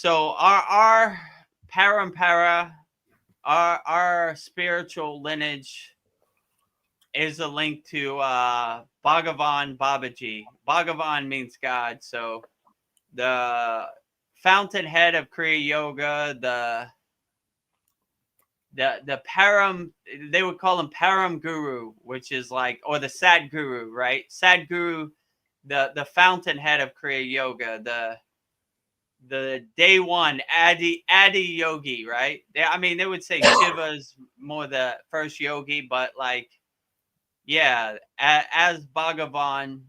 So our parampara, our spiritual lineage is a link to Bhagavan Babaji. Bhagavan means God. So the fountainhead of Kriya Yoga, the Param, they would call him Param Guru, which is like, or the Sad Guru, right? Sad Guru, the fountainhead of Kriya Yoga, the day one Adi Yogi, right? They would say Shiva's more the first yogi, but like, yeah, as Bhagavan,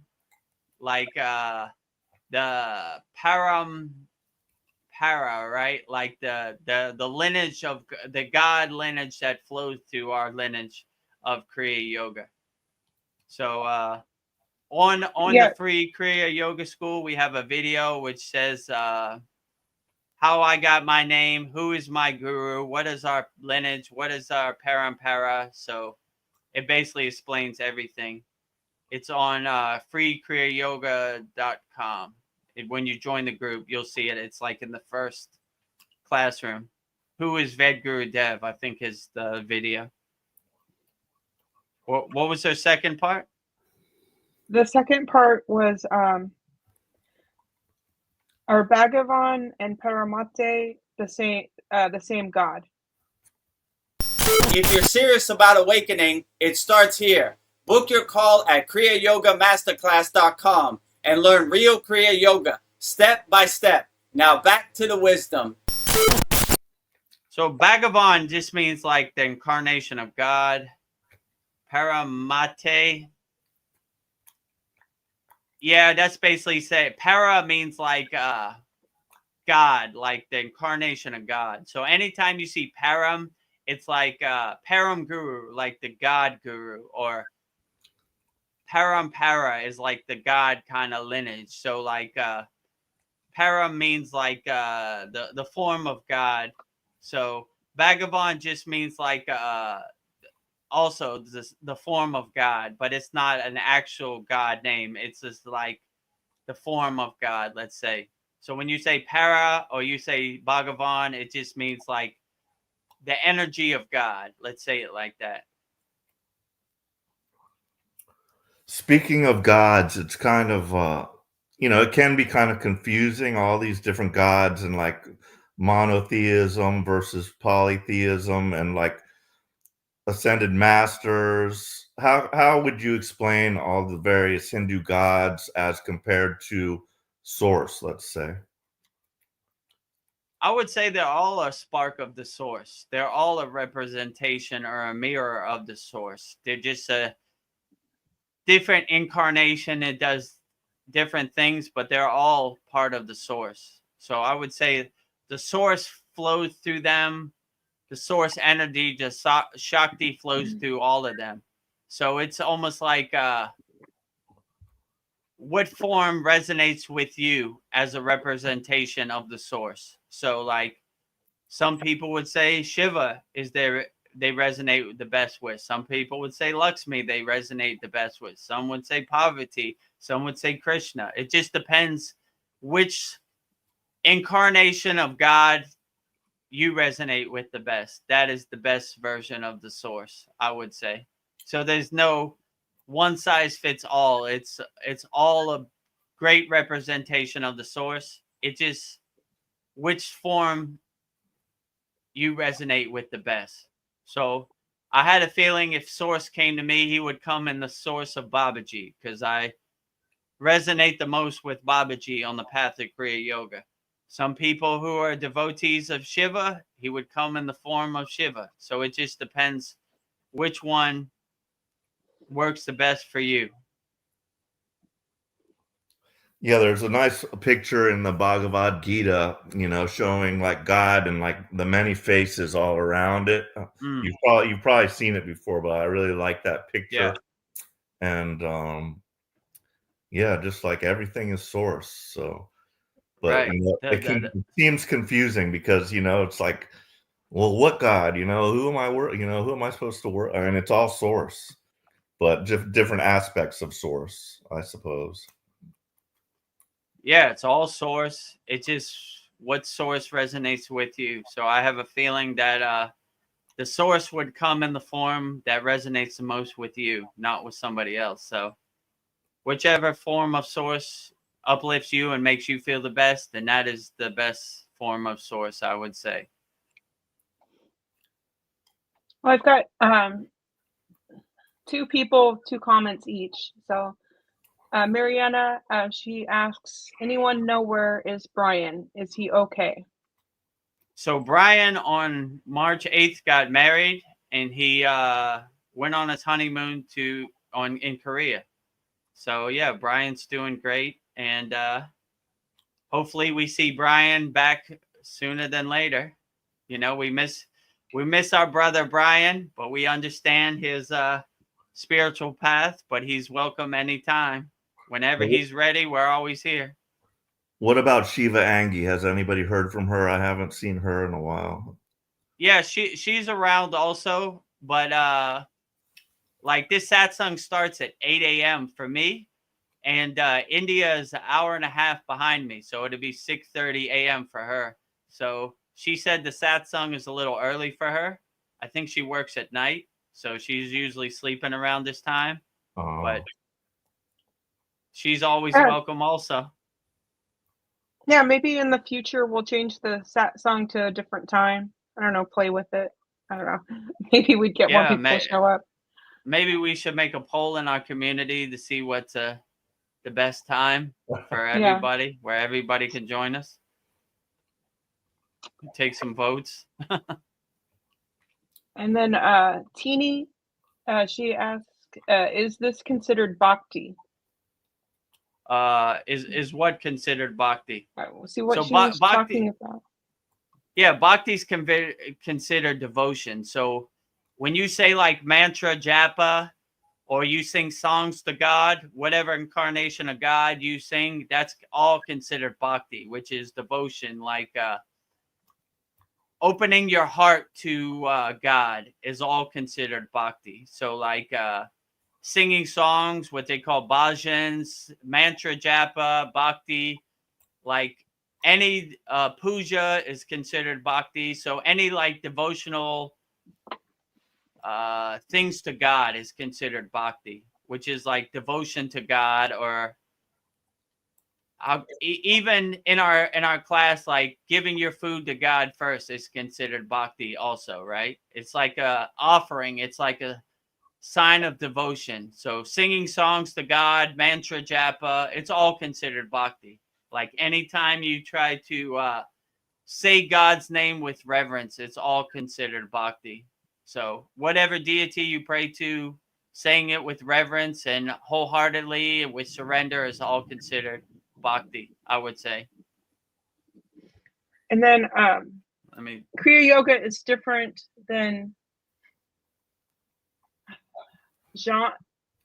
like the Param Para, right? Like the lineage of the God lineage that flows through our lineage of Kriya Yoga. So on the free Kriya Yoga School, we have a video which says how I got my name, who is my guru, what is our lineage, what is our parampara. So it basically explains everything. It's on freekriyayoga.com. When you join the group, you'll see it. It's like in the first classroom. Who is Vedguru Dev? I think is the video. What was their second part? The second part was are Bhagavan and Paramate the same God? If you're serious about awakening, it starts here. Book your call at kriyayogamasterclass.com and learn real Kriya Yoga, step by step. Now back to the wisdom. So Bhagavan just means like the incarnation of God. Paramate. Yeah, that's basically say para means like God, like the incarnation of God. So anytime you see param, it's like param guru, like the God guru, or parampara is like the God kind of lineage. So like param means like the form of God. So Bhagavan just means like also the form of God, but it's not an actual God name. It's just like the form of God, let's say. So when you say para or you say Bhagavan, it just means like the energy of God. Let's say it like that. Speaking of gods, it's kind of, it can be kind of confusing, all these different gods and like monotheism versus polytheism and like ascended masters. How would you explain all the various Hindu gods as compared to source, let's say? I would say they're all a spark of the source. They're all a representation or a mirror of the source. They're just a different incarnation. It does different things, but they're all part of the source. So I would say the source flows through them. The source energy, just Shakti, flows through all of them. So it's almost like what form resonates with you as a representation of the source. So like some people would say Shiva is they resonate the best with. Some people would say Lakshmi, they resonate the best with. Some would say Parvati, some would say Krishna. It just depends which incarnation of God you resonate with the best. That is the best version of the source, I would say. So there's no one size fits all. It's all a great representation of the source. It just which form you resonate with the best. So I had a feeling if source came to me, he would come in the source of Babaji, because I resonate the most with Babaji on the path of Kriya Yoga. Some people who are devotees of Shiva, he would come in the form of Shiva. So it just depends which one works the best for you. Yeah, there's a nice picture in the Bhagavad Gita, showing like God and like the many faces all around it. You've probably seen it before, but I really like that picture. Yeah. And just like everything is source. So, but right. It seems confusing because it's like, well, what God? Who am I? Who am I supposed to work? I mean, it's all source, but different aspects of source, I suppose. Yeah, it's all source. It's just what source resonates with you. So I have a feeling that the source would come in the form that resonates the most with you, not with somebody else. So whichever form of source uplifts you and makes you feel the best, then that is the best form of source, I would say. Well, I've got 2 people, 2 comments each. So Mariana, she asks, anyone know where is Brian? Is he okay? So Brian on March 8th got married, and he went on his honeymoon in Korea. So yeah, Brian's doing great, and hopefully we see Brian back sooner than later. You know, we miss our brother Brian, but we understand his spiritual path, but he's welcome anytime. Whenever he's ready, we're always here. What about Shiva Angi? Has anybody heard from her? I haven't seen her in a while. Yeah, she's around also, but like this satsang starts at 8 a.m. for me, and India is an hour and a half behind me, so it'll be 6:30 a.m. for her. So she said the satsang is a little early for her. I think she works at night, so she's usually sleeping around this time. But she's always welcome also. Yeah, maybe in the future we'll change the song to a different time. I don't know, play with it. I don't know. Maybe we'd get more people to show up. Maybe we should make a poll in our community to see what's the best time for everybody, where everybody can join us. Take some votes. And then Teeny, she asked, is this considered bhakti? Is what considered bhakti? We'll see what she was talking about. Yeah, bhakti's considered devotion. So when you say like mantra japa, or you sing songs to God, whatever incarnation of God you sing, that's all considered bhakti, which is devotion. Like opening your heart to God is all considered bhakti. So like singing songs, what they call bhajans, mantra japa, bhakti, like any puja is considered bhakti. So any like devotional things to God is considered bhakti, which is like devotion to God. Or even in our class, like giving your food to God first is considered bhakti also, right? It's like a offering. It's like a sign of devotion. So singing songs to God, mantra japa, it's all considered bhakti. Like anytime you try to say God's name with reverence, it's all considered bhakti. So whatever deity you pray to, saying it with reverence and wholeheartedly with surrender is all considered bhakti, I would say. And then Kriya Yoga is different than Jnana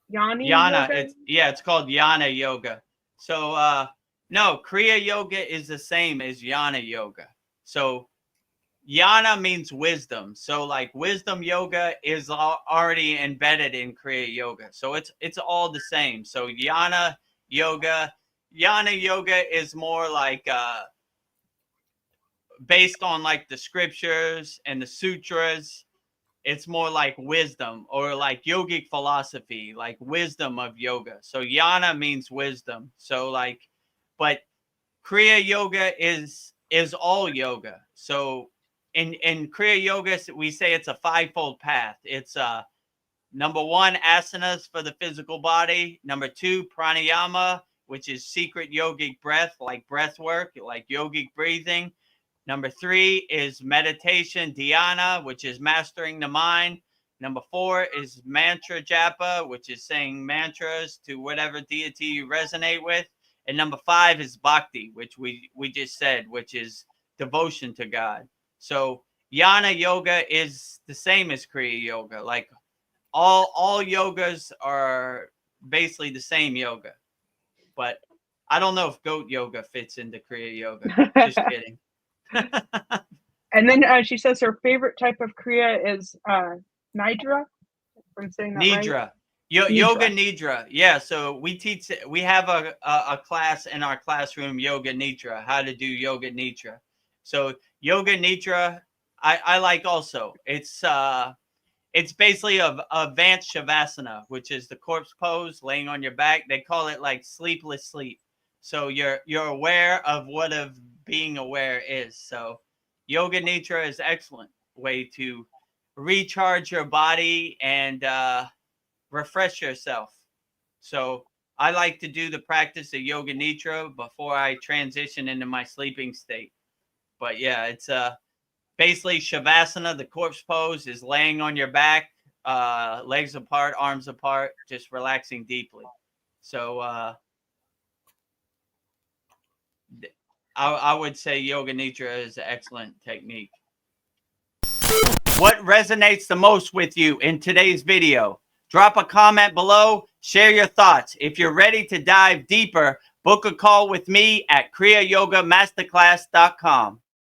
Yoga? It's called Jnana Yoga. So no, Kriya Yoga is the same as Jnana Yoga. So Jnana means wisdom. So like wisdom yoga is already embedded in Kriya Yoga. So it's all the same. So Jnana Yoga is more like based on like the scriptures and the sutras. It's more like wisdom, or like yogic philosophy, like wisdom of yoga. So Jnana means wisdom. So like, but Kriya Yoga is all yoga. So in Kriya Yoga, we say it's a 5-fold path. It's number 1, asanas for the physical body. Number 2, pranayama, which is secret yogic breath, like breath work, like yogic breathing. Number 3 is meditation, dhyana, which is mastering the mind. Number 4 is mantra japa, which is saying mantras to whatever deity you resonate with. And number 5 is bhakti, which we just said, which is devotion to God. So Jnana Yoga is the same as Kriya Yoga. Like all yogas are basically the same yoga. But I don't know if goat yoga fits into Kriya Yoga. Just kidding. And then she says her favorite type of Kriya is Nidra. I'm saying that Nidra. Right? Yoga Nidra. Yeah, so we have a class in our classroom, Yoga Nidra, how to do Yoga Nidra. So Yoga Nidra, I like also. It's basically a advanced Shavasana, which is the corpse pose, laying on your back. They call it like sleepless sleep. So you're aware of what of being aware is. So Yoga Nidra is excellent way to recharge your body and refresh yourself. So I like to do the practice of Yoga Nidra before I transition into my sleeping state. But yeah, it's basically Shavasana, the corpse pose, is laying on your back, legs apart, arms apart, just relaxing deeply. So I would say Yoga Nidra is an excellent technique. What resonates the most with you in today's video? Drop a comment below, share your thoughts. If you're ready to dive deeper, book a call with me at kriyayogamasterclass.com.